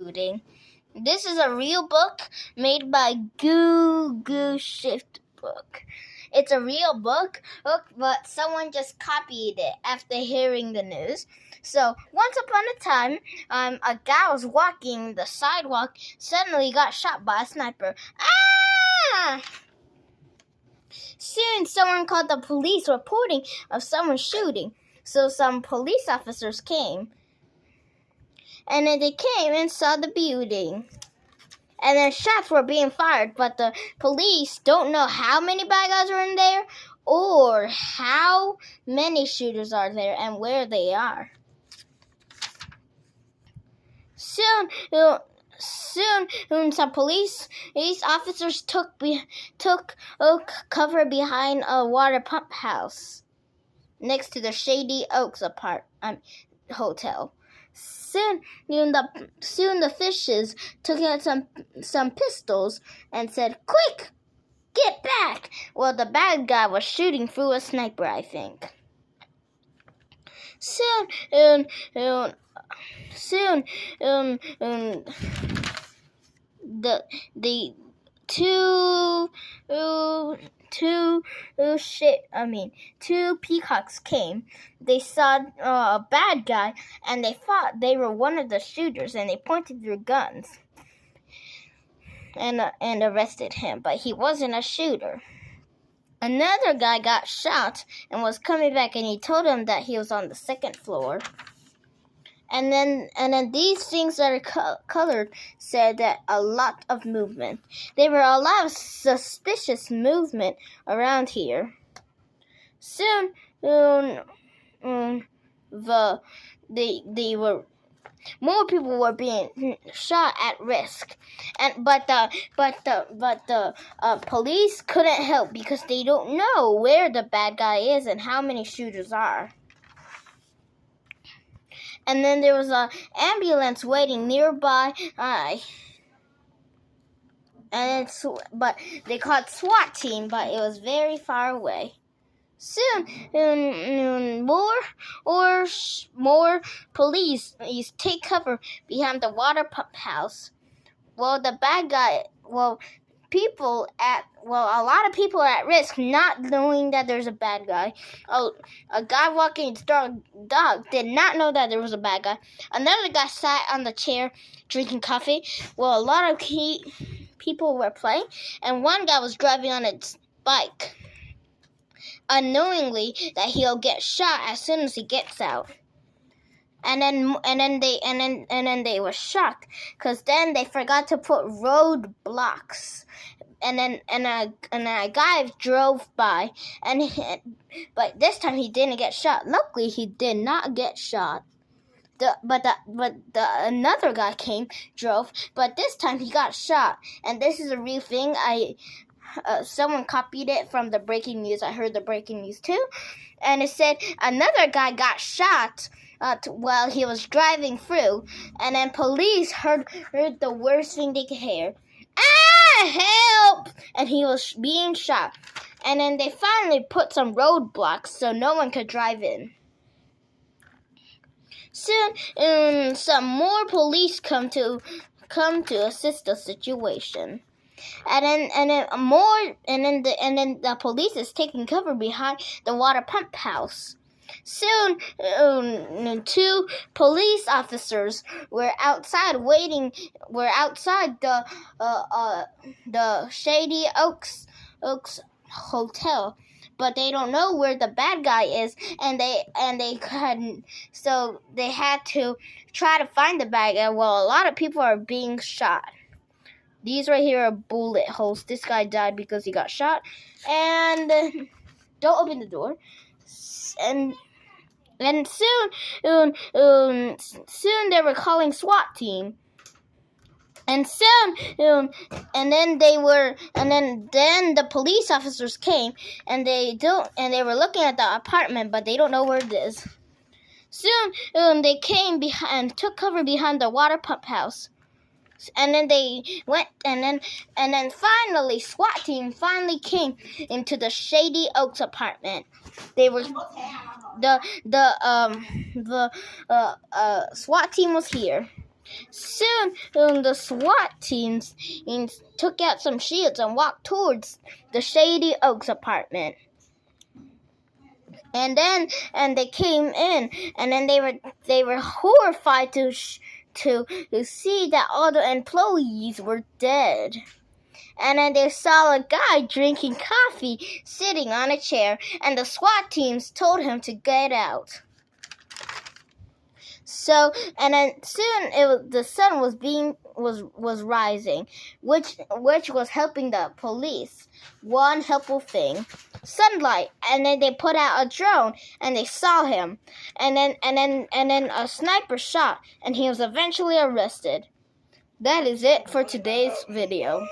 shooting. This is a real book made by Goo Shift Book. It's a real book, but someone just copied it after hearing the news. So, once upon a time, a guy was walking the sidewalk, suddenly got shot by a sniper. Ah! Soon, someone called the police reporting of someone shooting. So some police officers came. And then they came and saw the building. And then shots were being fired, but the police don't know how many bad guys are in there or how many shooters are there and where they are. Soon, some police officers took cover behind a water pump house next to the Shady Oaks hotel. Soon the fishes took out some pistols and said, "Quick, get back!" Well, the bad guy was shooting through a sniper, I think. Soon, the two peacocks came. They saw a bad guy, and they thought they were one of the shooters, and they pointed their guns and arrested him, but he wasn't a shooter. Another guy got shot and was coming back, and he told them that he was on the second floor. And then these things that are colored said that a lot of movement. There were a lot of suspicious movement around here. Soon, more people were being shot at risk, but the police couldn't help because they don't know where the bad guy is and how many shooters are. And then there was an ambulance waiting nearby, but they called SWAT team, but it was very far away. Soon, more police take cover behind the water pump house. Well, the bad guy, a lot of people are at risk, not knowing that there's a bad guy. A guy walking his dog did not know that there was a bad guy. Another guy sat on the chair drinking coffee. Well, a lot of people were playing, and one guy was driving on his bike, unknowingly that he'll get shot as soon as he gets out. And then they were shocked because then they forgot to put roadblocks. And a guy drove by, but this time he didn't get shot. Luckily, he did not get shot. Another guy drove, but this time he got shot. And this is a real thing. Someone copied it from the breaking news. I heard the breaking news too, and it said another guy got shot while he was driving through, and then police heard the worst thing they could hear. "Ah, help!" And he was being shot. And then they finally put some roadblocks so no one could drive in. Soon, some more police come to assist the situation. And then the police is taking cover behind the water pump house. Soon, two police officers were outside waiting. Were outside the Shady Oaks hotel, but they don't know where the bad guy is, and they couldn't. So they had to try to find the bad guy. Well, a lot of people are being shot. These right here are bullet holes. This guy died because he got shot. And don't open the door. And soon they were calling SWAT team. And soon, then the police officers came, and they were looking at the apartment, but they don't know where it is. Soon, they came and took cover behind the water pump house. And then they went, and then finally, SWAT team finally came into the Shady Oaks apartment. They were the SWAT team was here. Soon, the SWAT teams took out some shields and walked towards the Shady Oaks apartment. And they came in, and then they were horrified to see that all the employees were dead. And then they saw a guy drinking coffee sitting on a chair, and the SWAT teams told him to get out. So, and then soon the sun was rising, which was helping the police. One helpful thing, sunlight. And then they put out a drone, and they saw him. And then a sniper shot, and he was eventually arrested. That is it for today's video.